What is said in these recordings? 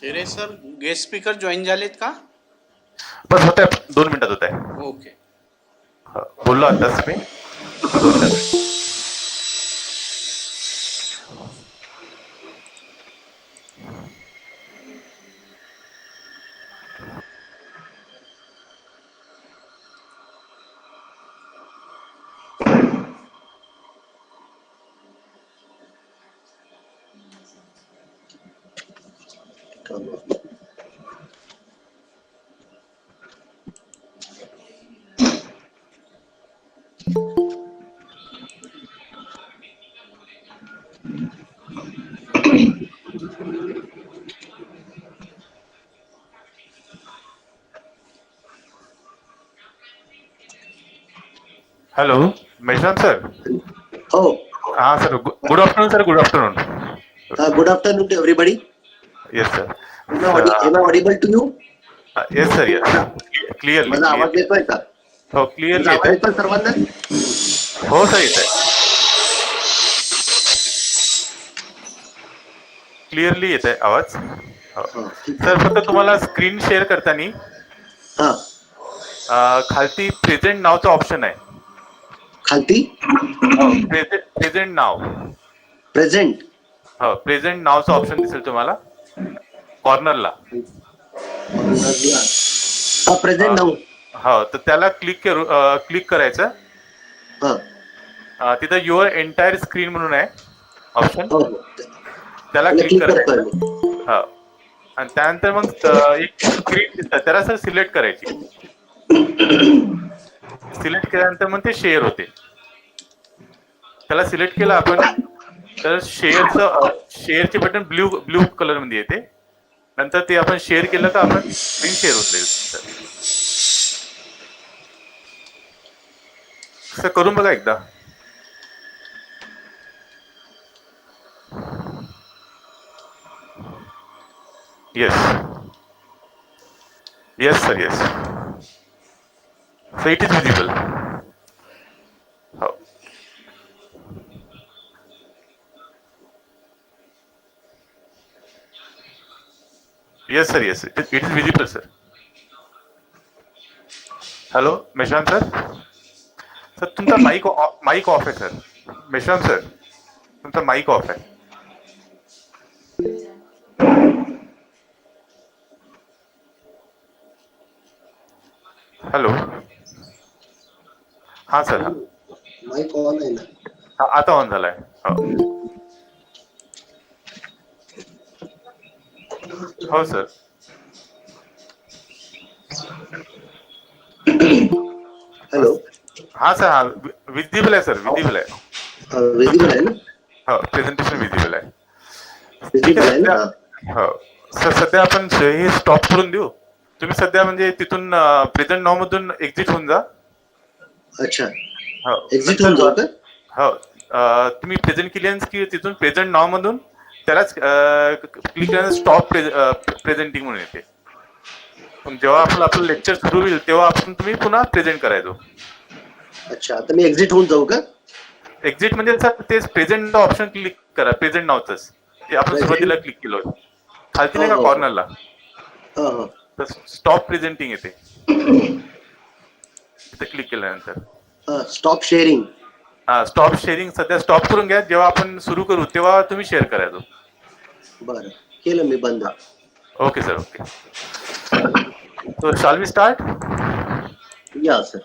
तेरे sir guest speaker join झालेत का? बस होत आहे, 2 मिनिटात होत आहे. ओके. बोललो आताच मी 2 मिनिटात. Hello, Meshram sir. हो. हा sir, good afternoon sir. Good afternoon. Good afternoon to everybody. Yes sir. Am I audible to you? Yes sir, yes. Clearly. माझा आवाज येतोय का? हो, क्लिअरली आवाज येत येतोय सर्वांना? आहे. हो सर, येत आहे. क्लिअरली येत आहे आवाज. सर, फक्त तुम्हाला स्क्रीन शेअर करताना खालती प्रेझेंट नावचं ऑप्शन आहे. खालती प्रेझेंट नाव. प्रेझेंट. हो, प्रेझेंट नावचं ऑप्शन दिसेल तुम्हाला कॉर्नरला. प्रेझेंट नाव. हो, तर त्याला क्लिक करायचं. तिथं युअर एंटायर स्क्रीन म्हणून आहे ऑप्शन. त्याला क्लिक करायचं. हो, आणि त्यानंतर मग एक स्क्रीन दिसतं, त्याला सर सिलेक्ट करायची. सिलेक्ट केल्यानंतर मग ते शेअर होते. त्याला सिलेक्ट केलं आपण तर शेअरचे बटन ब्ल्यू कलर मध्ये येते. नंतर ते आपण शेअर केलं तर आपण स्क्रीन शेअर होत जाईल. सर, करून बघा एकदा. Yes. Yes sir, yes. So it is visible. How? Yes sir, yes. It is visible sir. Hello, Meshram sir. Sir, तुमचा माइक ऑफ आहे सर. मेश्राम सर, तुमचा माइक ऑफ आहे. हॅलो. हा सर. माईक ऑन आहे ना? आता ऑन झालाय. हो सर. हॅलो. हा सर, हा विजिबल आहे सर. विजिबल आहे. विजिबल आहे ना? हो, प्रेझेंटेशन विजिबल आहे. विजिबल आहे ना? हो सर, सध्या आपण हे स्टॉप करून देऊ. तुम्ही सध्या म्हणजे तिथून प्रेझेंट नाव मधून एक्झिट होऊन जा. अच्छा. एक्झिट होऊन जाऊ का? हो, तुम्ही प्रेझेंट केल्यानंतर की तिथून प्रेझेंट नाव मधून त्यालाच क्लिक केल्यानंतर स्टॉप प्रेझेंटिंग म्हणून येते. पण जेव्हा आपलं लेक्चर सुरू होईल तेव्हा तुम्ही पुन्हा प्रेझेंट करायचो. अच्छा, आता मी एक्झिट होऊन जाऊ का? एक्झिट म्हणजे सर तेच प्रेझेंट ऑप्शन क्लिक करा. प्रेझेंट नावच ते आपण सुरुवातीला क्लिक केलं होतं खालती नाही का कॉर्नरला. तर स्टॉप प्रेझेंटिंग येते तिथे क्लिक केल्यानंतर. Stop sharing. स्टॉप शेअरिंग सध्या स्टॉप करून घ्या. जेव्हा आपण सुरू करू तेव्हा तुम्ही शेअर करायचो. बरं, केलं मी बंद. Okay sir, okay. So shall we start? या सर.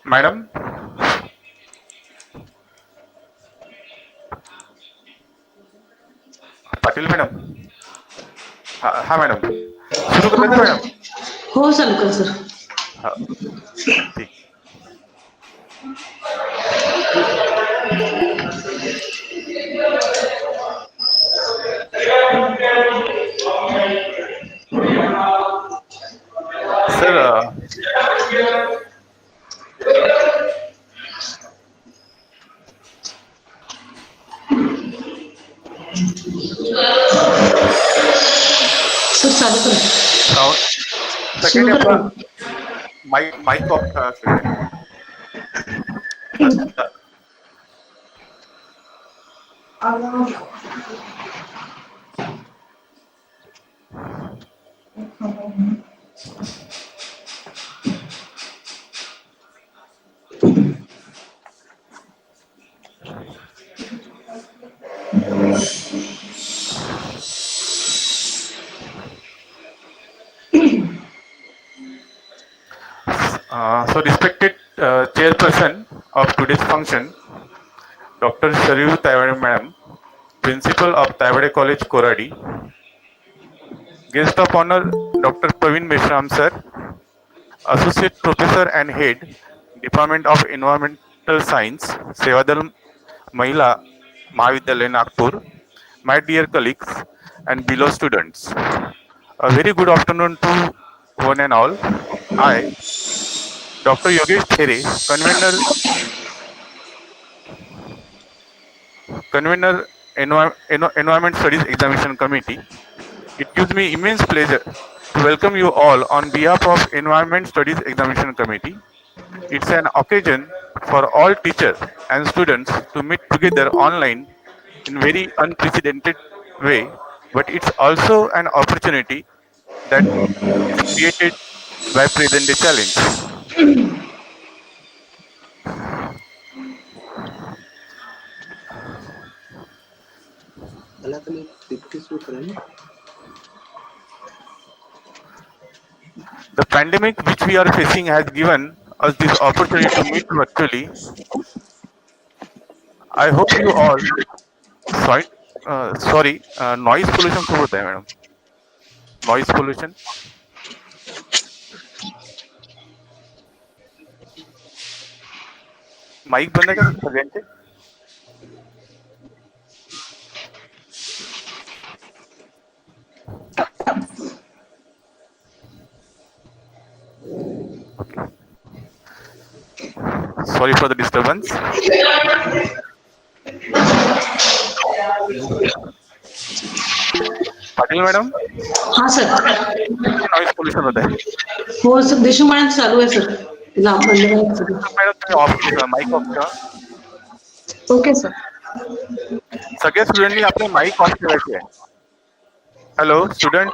मॅडम. पाटील मॅडम. हा मॅडम, सुरू करायचं मॅडम? हो चालू कर सर. हा ठीक. Sir, सर चालू करा sound. सुरू Second, करा mic off करा. So respected chairperson of today's function, Dr. Sharayou Taywade Madam, Principal of Taywade College, Koradi. Guest of honor, Dr. Pravin Meshram sir, Associate Professor and Head, Department of Environmental Science, Sevadal, Mahila, Mahavidyalaya, Nagpur. My dear colleagues and below students, a very good afternoon to one and all. I, Dr. Yogesh There, convener Environment Studies Examination Committee. It gives me immense pleasure to welcome you all on behalf of Environment Studies Examination Committee. It's an occasion for all teachers and students to meet together online in very unprecedented way, but it's also an opportunity that is created by present day challenge. अलग अलग PPT शुरू करें ना. The pandemic which we are facing has given us this opportunity to meet virtually. I hope you all sorry noise pollution खूप होत आहे madam. Noise pollution. Mike बंद आहे का सगळ्यांचे? Sorry for the disturbance. Patil madam, हा सर नॉईज पोल्युशन होत आहे. हो सर देशमुख चालू आहे सर तिला बंद करायचं मॅडम तुम्ही ऑफ करा, माईक ऑफ करा. ओके सर सगळ्या स्टुडंटनी आपले माईक ऑफ करायचे आहे. Hello student,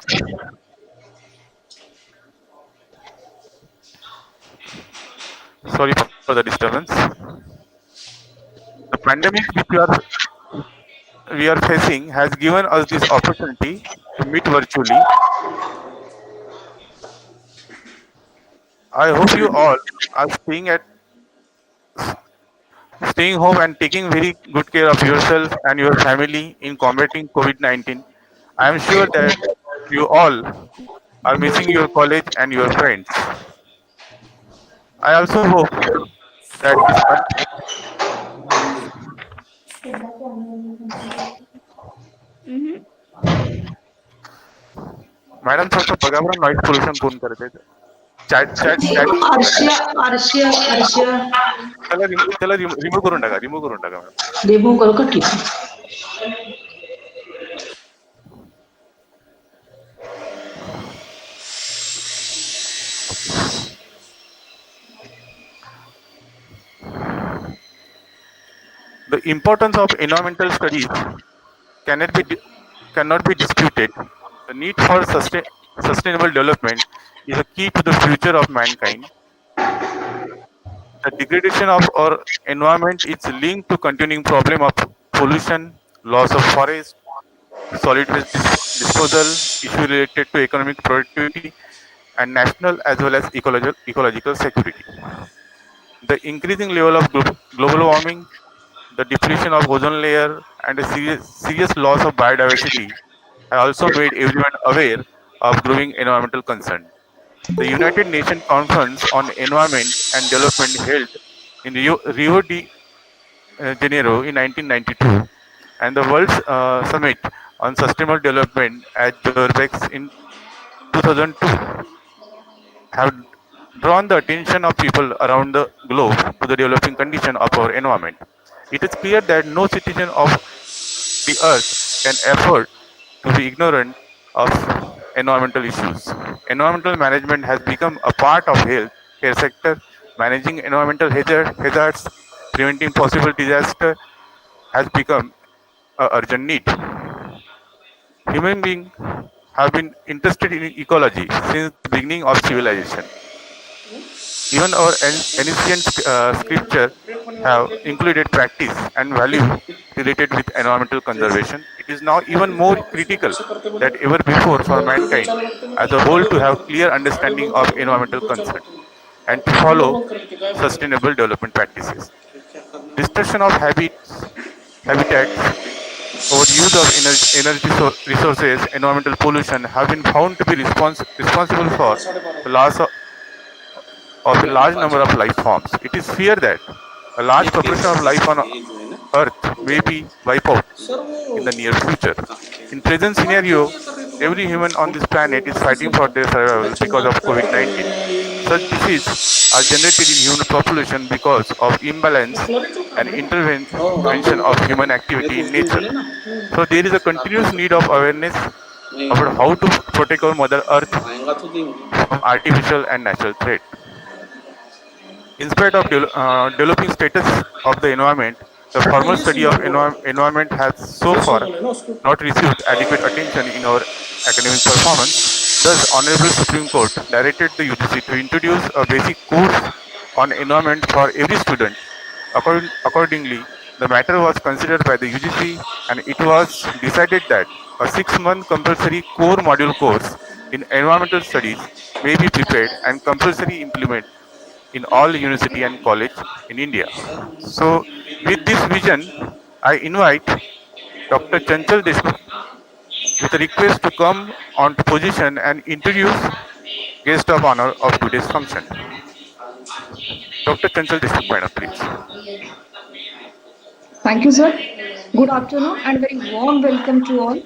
sorry for the disturbance. The pandemic which we are facing has given us this opportunity to meet virtually. I hope you all are staying home and taking very good care of yourself and your family in combating COVID-19. I am sure that you all are missing your college and your friends. I also hope that this madam थोडंसं बघा बरं noise pollution कोण करते. Chat chat chat आरशिया आरशिया आरशिया त्याला remove करून टाका madam. Remove करू का? ठीक आहे. The importance of environmental studies cannot be disputed. The need for sustainable development is a key to the future of mankind. The degradation of our environment is linked to continuing problem of pollution, loss of forest, solid waste disposal, issue related to economic productivity, and national as well as ecological security. The increasing level of global warming, the depletion of ozone layer, and a serious loss of biodiversity have also made everyone aware of growing environmental concern. The United Nations Conference on Environment and Development held in Rio de Janeiro in 1992 and the World Summit on Sustainable Development at Durban in 2002 have drawn the attention of people around the globe to the developing condition of our environment. It is clear that no citizen of the earth can afford to be ignorant of environmental issues. Environmental management has become a part of health care sector. Managing environmental hazards, preventing possible disaster has become a urgent need. Human beings have been interested in ecology since the beginning of civilization. Even our ancient scripture have included practice and value related with environmental conservation. It is now even more critical than ever before for mankind as a whole to have clear understanding of environmental concern and to follow sustainable development practices. Destruction of habitats, overuse of energy resources, environmental pollution have been found to be responsible for the loss of a large number of life forms. It is feared that a large proportion of life on Earth may be wiped out in the near future. In present scenario, every human on this planet is fighting for their survival because of COVID-19. Such diseases are generated in human population because of imbalance and intervention of human activity in nature. So there is a continuous need of awareness about how to protect our Mother Earth from artificial and natural threat. In spite of developing status of the environment, the formal study of environment has so far not received adequate attention in our academic performance. Thus, Honorable Supreme Court directed the UGC to introduce a basic course on environment for every student. Accordingly, the matter was considered by the UGC and it was decided that a 6-month compulsory core module course in environmental studies may be prepared and compulsory implemented in all university and college in India. So, with this vision, I invite Dr. Chanchal Deshmukh with a request to come on to position and introduce guest of honor of today's function. Dr. Chanchal Deshmukh, madam, please. Thank you, sir. Good afternoon and very warm welcome to all.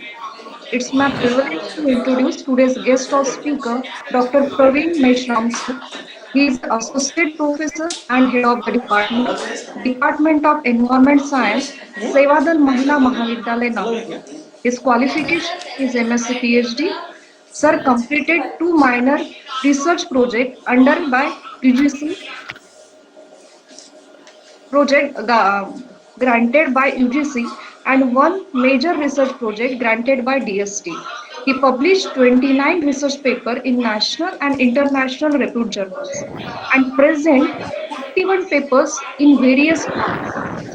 It's my privilege to introduce today's guest of speaker, Dr. Pravin Meshram, sir. He is Associate Professor and Head of the Department of Environment Science, Sevadal Mahila Mahavidyalaya, Nagpur. His qualification is MSc PhD. Sir completed 2 minor research projects under by UGC project granted by UGC and one major research project granted by DST. He published 29 research papers in national and international repute journals and present 41 papers in various publications.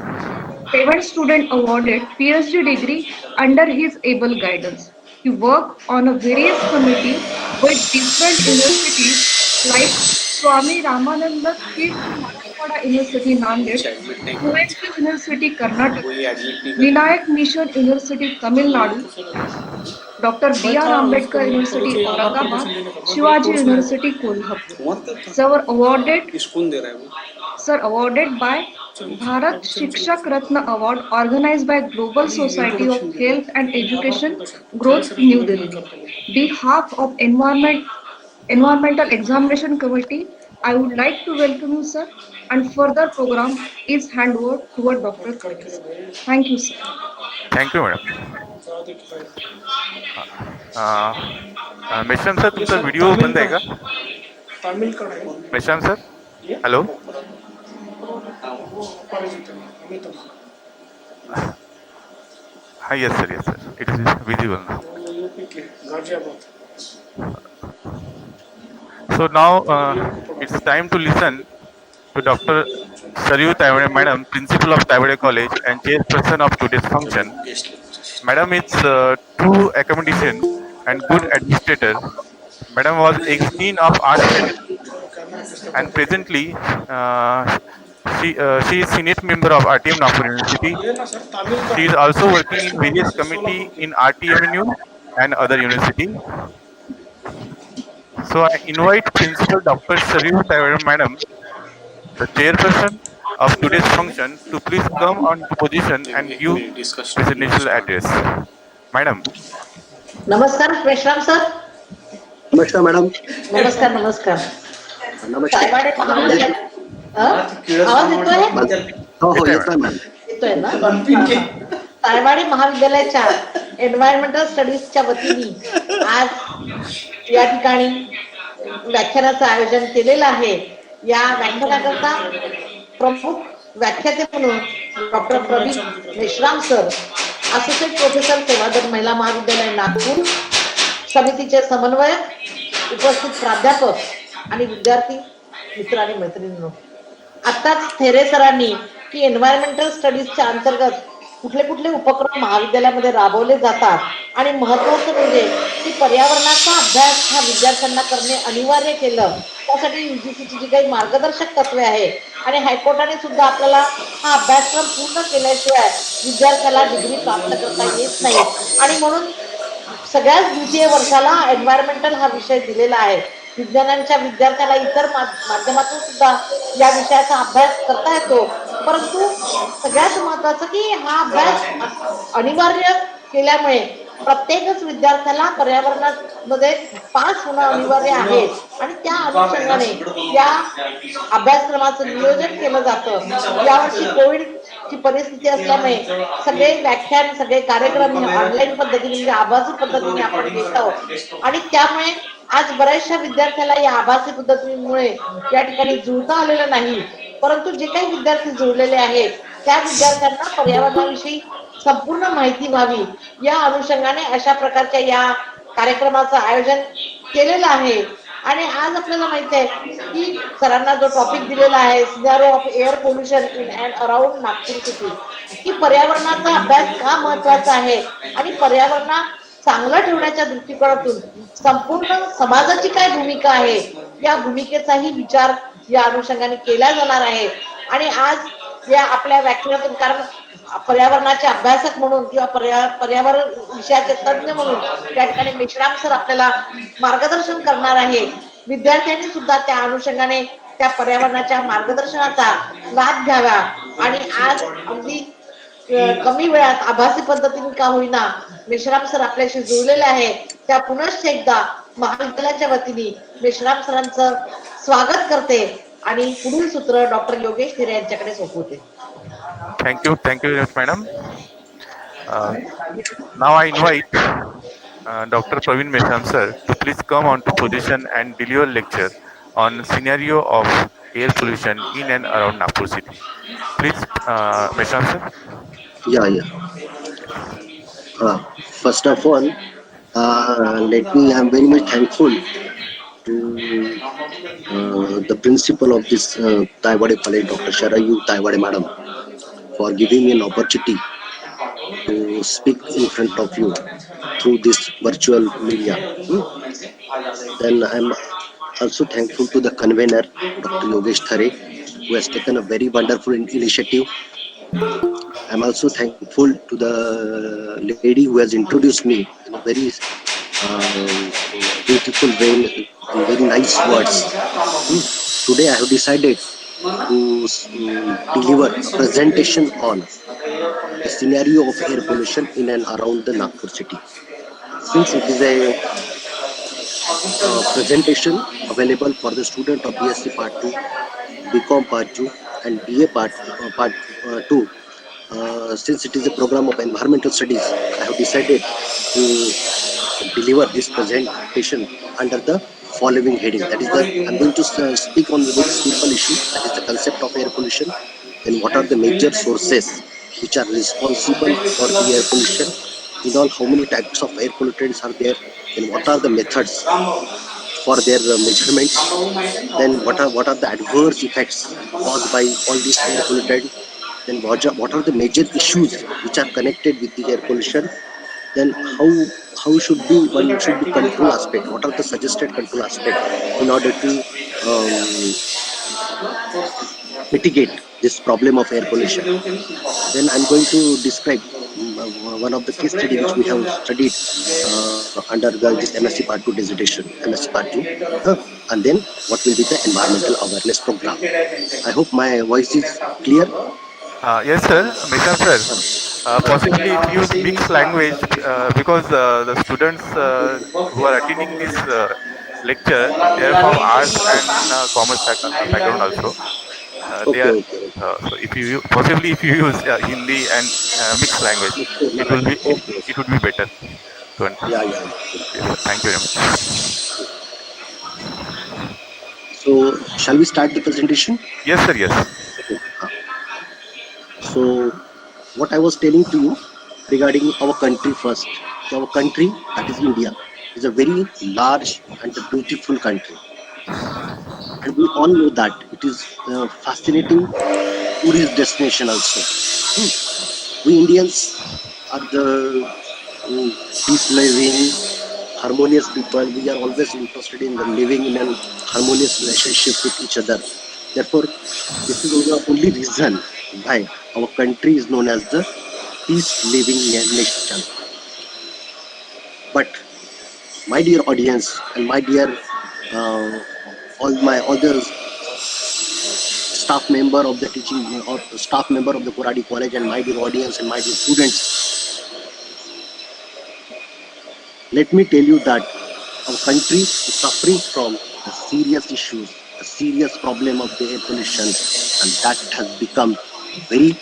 7 students awarded PhD degree under his able guidance. He worked on a various committee with different universities like Swami Ramananda Tirth Marathwada University Nanded, Kuentu University Karnataka, Vinayak Mission University Tamil Nadu, Dr. B.R. Ambedkar University Aurangabad, Shivaji University Kolhapur. Sir awarded by Bharat Shikshak Ratna Award organized by Global Society of Health and Education Growth, New Delhi. Behalf of Environmental Examination Committee, I would like to welcome you, sir, and further program is handed toward Dr. Pravin, sir. Thank you, sir. Thank you, madam. Meshram sir तुमचा video बंद आहे का? Meshram sir, hello. Yes sir, it is visible now. So now it's time to listen to Dr. Sharayou Taywade, madam, principal of Taywade College and chairperson of today's function. Madam is true accommodation and good administrator. Madam was ex-dean of arts and presently she is Senate member of RTM Nagpur University. She is also working in various committee in RTMNU and other university. So I invite Principal Dr. Sharayou Taywade, madam, the chairperson of today's function, to please come on to position and give presidential address. Madam. नमस्कार Meshram sir. नमस्कार madam. नमस्कार. नमस्कार. तायवाडे महाविद्यालय आवाज येतोय? हो येतोय येतोय मॅम. येतोय ना? तायवाडे महाविद्यालयाच्या एन्व्हायरमेंटल स्टडीजच्या वतीने आज या ठिकाणी व्याख्यानाचं आयोजन केलेलं आहे. या व्याख्यानाकरता प्रमुख व्याख्याते म्हणून doctor Praveen Meshram sir, associate professor Sevadal Mahila Mahavidyalaya Nagpur, समितीचे समन्वयक, उपस्थित प्राध्यापक आणि विद्यार्थी मित्र आणि मैत्रिणींनो, आताच थेरे सरांनी की एन्व्हायरमेंटल स्टडीजच्या अंतर्गत कुठले कुठले उपक्रम महाविद्यालयामध्ये राबवले जातात आणि महत्वाचं म्हणजे की पर्यावरणाचा अभ्यास हा विद्यार्थ्यांना करणे अनिवार्य केलं, त्यासाठी UGCची जी काही मार्गदर्शक तत्वे आहे आणि हायकोर्टाने सुद्धा आपल्याला हा अभ्यासक्रम पूर्ण केल्याशिवाय विद्यार्थ्याला डिग्री प्राप्त करता येत नाही आणि म्हणून सगळ्याच द्वितीय वर्षाला एन्व्हायरमेंटल हा विषय दिलेला आहे. विज्ञानांच्या विद्यार्थ्याला इतर माध्यमातून सुद्धा या विषयाचा अभ्यास करता येतो, परंतु सगळ्यात महत्वाचं की हा अभ्यास अनिवार्य केल्यामुळे प्रत्येकच विद्यार्थ्याला पर्यावरणामध्ये पास होणं अनिवार्य आहे आणि त्या अनुषंगाने या अभ्यासक्रमाचं नियोजन केलं जातं. यावर्षी कोविडची परिस्थिती असल्यामुळे सगळे व्याख्यान, सगळे कार्यक्रम ऑनलाईन पद्धतीने म्हणजे आभासी पद्धतीने आपण घेत आहोत आणि त्यामुळे आज बऱ्याचशा विद्यार्थ्याला या आभासी पद्धतीमुळे या ठिकाणी जुळता आलेलं नाही, परंतु जे काही विद्यार्थी जुळलेले आहेत त्या विद्यार्थ्यांना पर्यावरणाविषयी संपूर्ण माहिती व्हावी या अनुषंगाने अशा प्रकारच्या या कार्यक्रमाचं आयोजन केलेलं आहे. आणि आज आपल्याला माहिती आहे की सरांना जो टॉपिक दिलेला आहे, scenario of air pollution in and around Nagpur city, की पर्यावरणाचा अभ्यास का महत्वाचा आहे आणि पर्यावरणा चांगलं ठेवण्याच्या दृष्टिकोनातून संपूर्ण समाजाची काय भूमिका आहे या भूमिकेचाही विचार या अनुषंगाने केला जाणार आहे. आणि आज या आपल्या व्याख्यानातून, कारण पर्यावरणाचे अभ्यासक म्हणून किंवा पर्यावरण विषयाचे तज्ञ म्हणून त्या ठिकाणी मेश्राम सर आपल्याला मार्गदर्शन करणार आहे. विद्यार्थ्यांनी सुद्धा त्या अनुषंगाने त्या पर्यावरणाच्या मार्गदर्शनाचा लाभ घ्यावा आणि आज अगदी कमी वेळात आभासी पद्धतीने का होईना मेश्राम सर आपल्याशी जुळलेले आहे. त्या पुनश्च एकदा महाविद्यालयाच्या वतीने मेश्राम सरांचं स्वागत करते आणि पुढील सूत्र डॉक्टर योगेश थिरे यांच्याकडे सोपवते. Thank you, madam. Now I invite Dr. Pravin Meshram sir to please come on to position and deliver lecture on scenario of air pollution in and around Nagpur city. Please, Meshram sir. Yeah. First of all, I'm very much thankful to the principal of this Taywade College, Dr. Sharayou Taywade madam, for giving me an opportunity to speak in front of you through this virtual media. Then I'm also thankful to the convener, Dr. Yogesh Thare, who has taken a very wonderful initiative. I'm also thankful to the lady who has introduced me in a very beautiful way, in very nice words. Today I have decided to deliver a presentation on the scenario of air pollution in and around the Nagpur city. Since it is a presentation available for the student of BSc Part 2, BCom Part 2 and BA Part 2, since it is a program of environmental studies, I have decided to deliver this presentation under the following heading. That is, I'm going to speak on a very simple issue, that is the concept of air pollution. Then what are the major sources which are responsible for the air pollution? In all, how many types of air pollutants are there? Then what are the methods for their measurements? Then what are the adverse effects caused by all these air pollutants? Then what are the major issues which are connected with the air pollution? Then how should one should be control aspect? What are the suggested control aspect in order to mitigate this problem of air pollution? Then I'm going to describe one of the case study which we have studied under this MSc Part 2 dissertation, MSc Part 2, and then what will be the environmental awareness program. I hope my voice is clear. Yes, sir. Meshram sir. Possibly if you use mixed language, because the students who are attending this lecture. They are from arts and commerce background also. They Okay, are okay, okay. so if you possibly if you use Hindi and mixed language, Okay, it will be Marathi. it, Okay. it would be better to Yeah, understand. yeah, yeah. Good, Yes, good. sir. Thank you very much. So, shall we start the presentation? Yes, sir. Yes. Okay. So, what I was telling to you regarding our country first. Our country, that is India, is a very large and a beautiful country. And we all know that it is a fascinating tourist destination also. Hmm. We Indians are the peace-loving, harmonious people. We are always interested in the living in a harmonious relationship with each other. Therefore, this is the only reason why our country is known as the peace-living nation. But my dear audience and my dear uh, all the staff member of the teaching or staff member of the Koradi College and my dear audience and my dear students, let me tell you that our country is suffering from a serious issues, a serious problem of the air pollution, and that has become very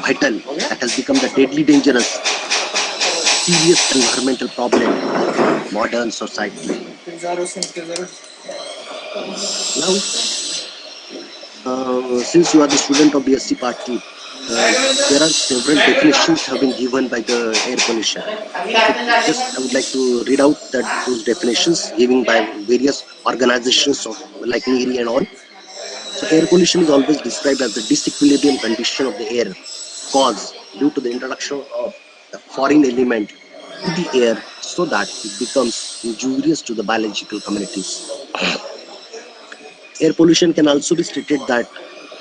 vital. That has become the deadly dangerous, serious environmental problem of the modern society. Now, since you are the student of BSc Part 2, there are several definitions have been given by the air pollution. Okay, just I would like to read out that those definitions given by various organizations of like NERI and all. So air pollution is always described as the disequilibrium condition of the air caused due to the introduction of a foreign element to the air so that it becomes injurious to the biological communities. Air pollution can also be stated that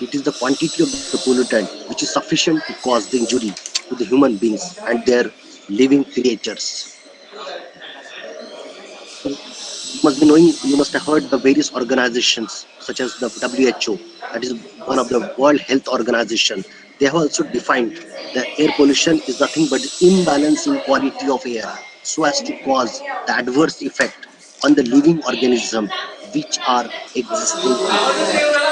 it is the quantity of the pollutant which is sufficient to cause the injury to the human beings and their living creatures. You must be knowing, you must have heard the various organizations such as the WHO, that is one of the World Health Organization. They have also defined that air pollution is nothing but imbalance in quality of air so as to cause the adverse effect on the living organism which are existing on the earth.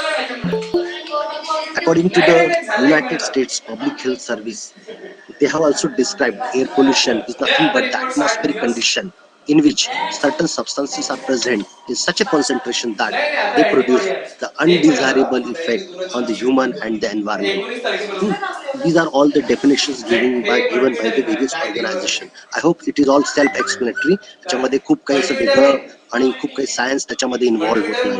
According to the United States Public Health Service, they have also described air pollution is nothing but the atmospheric condition in which certain substances are present in such a concentration that they produce the undesirable effect on the human and the environment. Hmm. These are all the definitions given by the various organization. I hope it is all self-explanatory. त्याच्यामध्ये खूप काही असं वेगळं आणि खूप काही science त्याच्यामध्ये involve होत नाही.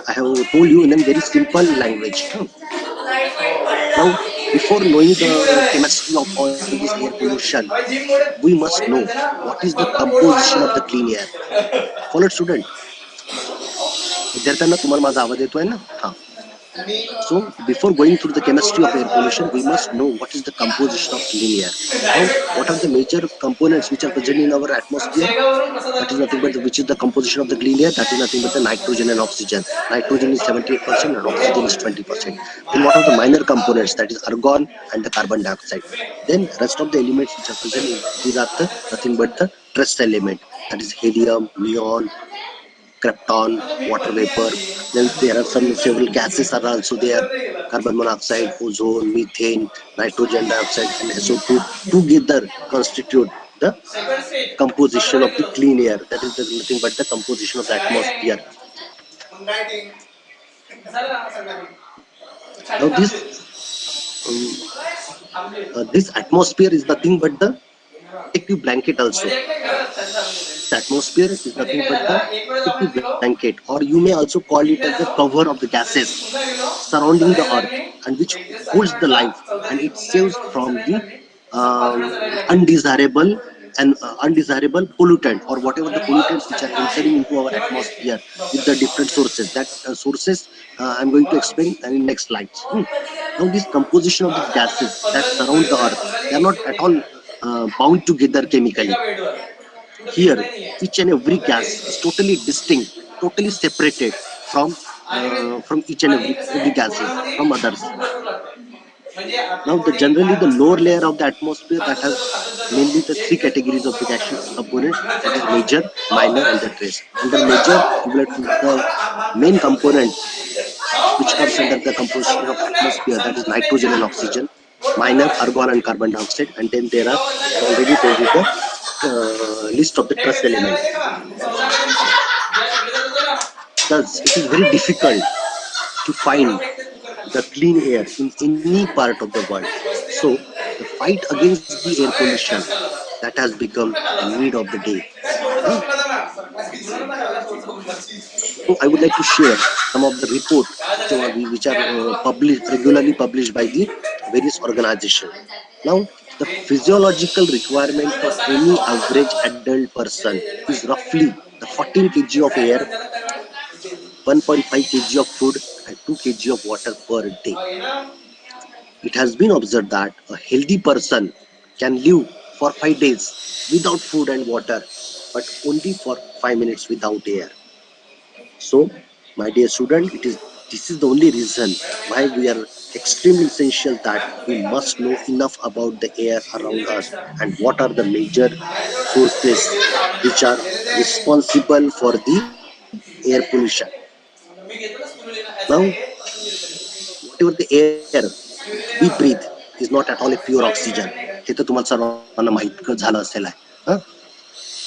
I have told you in a very simple language. Now, before knowing the chemistry of all this air pollution, we must know what is the composition of the clean air. Followed student, विद्यार्थ्यांना तुम्हाला माझा आवाज येतोय ना? हा. So, before going through the chemistry of air pollution, we must know what is the composition of clean air. Now, what are the major components which are present in our atmosphere? That is nothing but which is the composition of the clean air. That is nothing but the nitrogen and oxygen. Nitrogen is 78% and oxygen is 20%. Then what are the minor components? That is argon and the carbon dioxide. Then rest of the elements which are present in these are the nothing but the trace element. That is helium, neon, krypton, water vapor. Then there are some several gases are also there: carbon monoxide, ozone, methane, nitrogen dioxide, and SO2 together constitute the composition of the clean air. That is nothing but the composition of the atmosphere. Now this atmosphere is nothing but the protective blanket also. This atmosphere is nothing but the protective blanket, or you may also call it as the cover of the gases surrounding the earth and which holds the life and it saves from the undesirable and undesirable pollutant or whatever the pollutants which are entering into our atmosphere with the different sources. That sources I'm going to explain in next slides. Now this composition of these gases that surround the earth, they are not at all bound together chemically. Here, each and every gas is totally distinct, totally separated from each and every gases from others. Generally the lower layer of the atmosphere that has mainly the three categories of the gaseous component, that is major, minor, and the trace. Under major, you will have the main component which comes under the composition of atmosphere, that is nitrogen and oxygen. Minor, argon and carbon dioxide, and then there are, I already told you the list of the trace element. Thus, it is very difficult to find the clean air in any part of the world. So, the fight against the air pollution, that has become the need of the day. Huh? Now, I would like to share some of the report which are regularly published by the various organizations. Now, the physiological requirement of any average adult person is roughly the 14 kg of air, 1.5 kg of food, and 2 kg of water per day. It has been observed that a healthy person can live for 5 days without food and water, but only for 5 minutes without air. So, my dear student, this is the only reason why we are extremely essential that we must know enough about the air around us and what are the major sources which are responsible for the air pollution. Now, whatever the air we breathe is not at all a pure oxygen. हे तर तुम्हाला सर्वांना माहित झालं असेल आहे.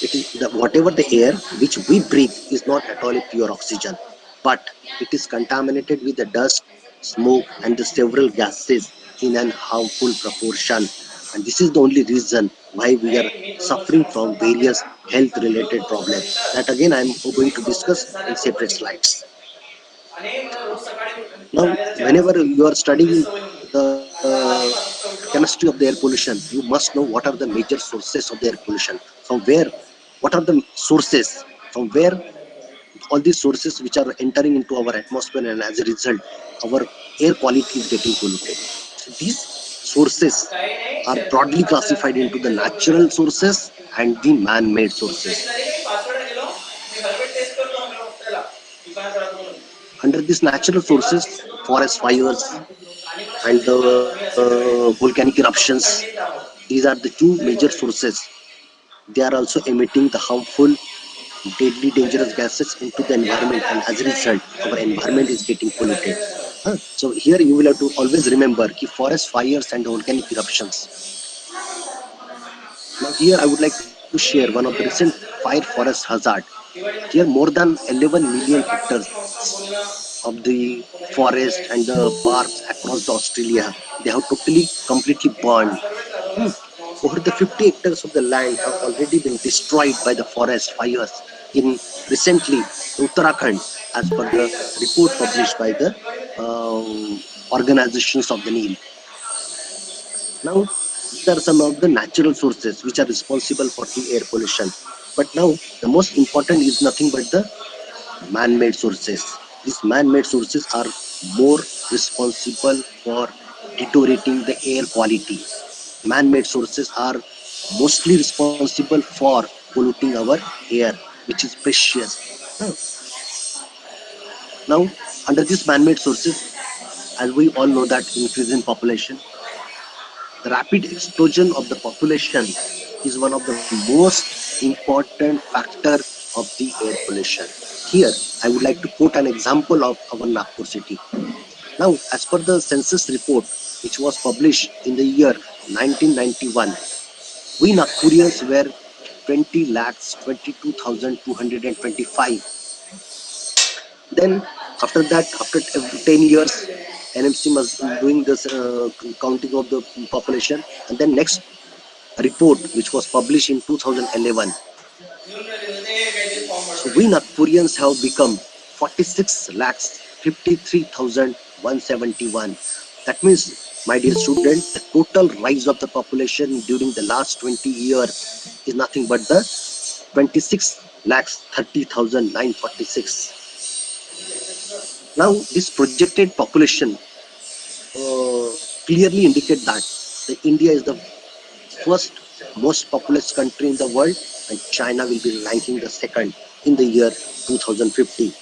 It is whatever the air which we breathe is not at all a pure oxygen, but it is contaminated with the dust, smoke, and the several gases in an harmful proportion. And this is the only reason why we are suffering from various health-related problems. That again I am going to discuss in separate slides. Now, whenever you are studying the chemistry of the air pollution, you must know what are the major sources of the air pollution. From where, what are the sources from where all these sources which are entering into our atmosphere, and as a result, our air quality is getting polluted. So these sources are broadly classified into the natural sources and the man-made sources. Under these natural sources, forest fires and the volcanic eruptions, these are the two major sources. They are also emitting the harmful, deadly, dangerous gases into the environment, and as a result, our environment is getting polluted. So here you will have to always remember कि forest fires and volcanic eruptions. Now here I would like to share one of the recent fire forest hazard. Here more than 11 million hectares of the forest and the parks across the Australia, they have totally, completely burned. Over the 50 hectares of the land have already been destroyed by the forest fires in recently Uttarakhand, as per the report published by the organizations of the NEEM. Now, these are some of the natural sources which are responsible for the air pollution. But now, the most important is nothing but the man-made sources. These man-made sources are more responsible for deteriorating the air quality. Man-made sources are mostly responsible for polluting our air, which is precious. Now, under these man-made sources, as we all know that increase in population, the rapid explosion of the population is one of the most important factor of the air pollution. Here, I would like to quote an example of our Nagpur city. Now, as per the census report, which was published in the year 1991, we Nagpurians were 20,22,225. Then, after that, after 10 years, NMC was doing this counting of the population, and then next report, which was published in 2011. So we Nagpurians have become 46,53,171. That means, my dear student, the total rise of the population during the last 20 years is nothing but the 26,30,946. Now, this projected population clearly indicate that India is the first most populous country in the world, and China will be ranking the second in the year 2050.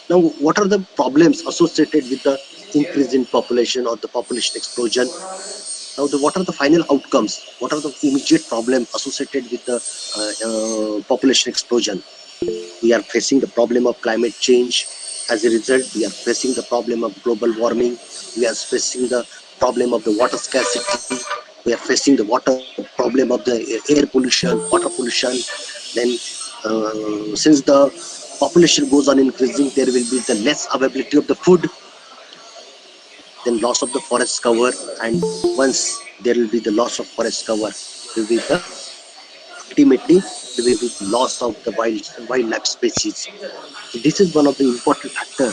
Now, what are the problems associated with the increase in population or the population explosion. Now, what are the final outcomes? What are the immediate problems associated with the population explosion? We are facing the problem of climate change. As a result, we are facing the problem of global warming. We are facing the problem of the water scarcity. We are facing the water problem of the air pollution, water pollution. Then, since the population goes on increasing, there will be the less availability of the food, then loss of the forest cover, and once there will be the loss of forest cover, there will be the ultimately there will be loss of the wildlife species. So this is one of the important factor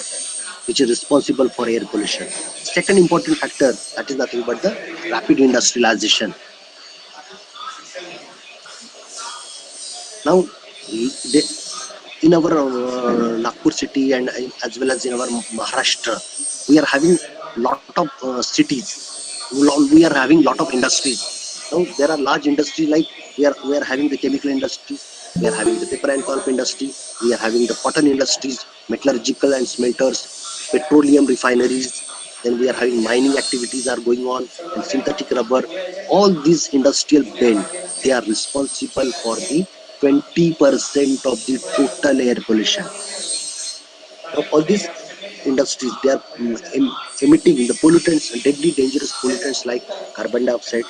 which is responsible for air pollution. Second important factor, that is nothing but the rapid industrialization. Now, in our Nagpur city and as well as in our Maharashtra, we are having lot of cities. We are having lot of industries. Now there are large industries like we are having the chemical industries, we are having the paper and pulp industry, we are having the cotton industries, metallurgical and smelters, petroleum refineries. Then we are having mining activities are going on and synthetic rubber. All these industrial belt, they are responsible for the 20% of the total air pollution. Now, all these industries, they are emitting the pollutants, deadly dangerous pollutants like carbon dioxide,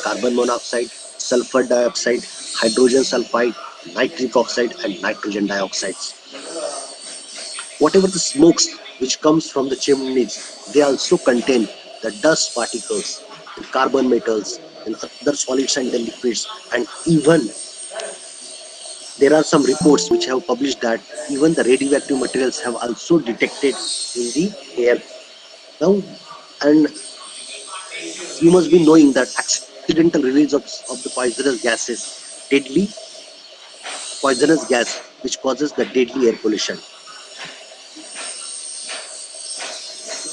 carbon monoxide, sulfur dioxide, hydrogen sulfide, nitric oxide, and nitrogen dioxides. Whatever the smokes which comes from the chimneys, they also contain the dust particles, the carbon metals, and other solids and the liquids, and even there are some reports which have published that even the radioactive materials have also detected in the air. Now, and you must be knowing that accidental release of the poisonous gases, deadly poisonous gas, which causes the deadly air pollution.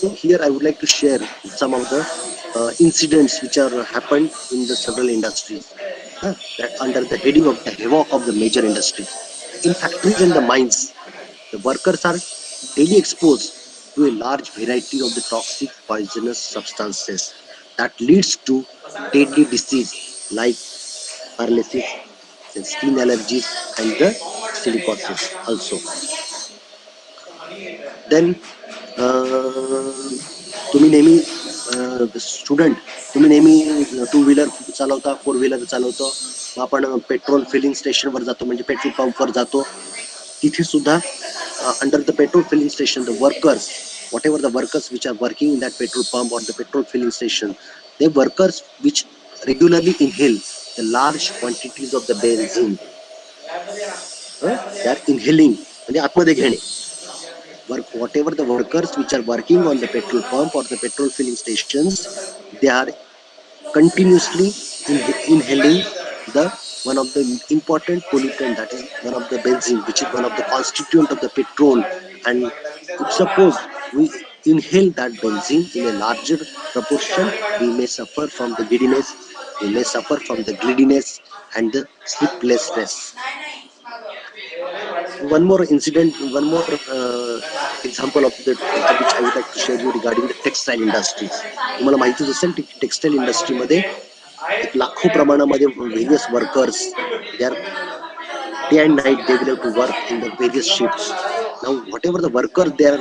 So here I would like to share some of the incidents which are happened in the several industries that under the heading of the havoc of the major industries. In factories and the mines, the workers are daily exposed to a large variety of the toxic poisonous substances that leads to deadly disease like paralysis, then skin allergies, and the silicosis also. Then तुम्ही नेहमी student तुम्ही नेहमी two wheeler चालवता, four wheeler चालवतो, आपण petrol filling स्टेशनवर जातो म्हणजे पेट्रोल पंपवर जातो. तिथे सुद्धा under the petrol filling station, the workers, whatever the workers which are working in that petrol pump or the petrol filling station, they workers which regularly inhale the large quantities of the benzene. They are inhaling म्हणजे आतमध्ये घेणे. Whatever the workers which are working on the petrol pump or the petrol filling stations, they are continuously inhaling the one of the important pollutant, that is one of the benzene, which is one of the constituent of the petrol. And if suppose we inhale that benzene in a larger proportion, we may suffer from the giddiness, we may suffer from the giddiness and the sleeplessness. One more incident, one more example of the which I would like to share you regarding the textile industries. तुम्हाला माहितीच असेल textile इंडस्ट्रीमध्ये एक लाखो प्रमाणामध्ये various workers, they are day and night they will have to work in the various shifts. Now whatever the workers they are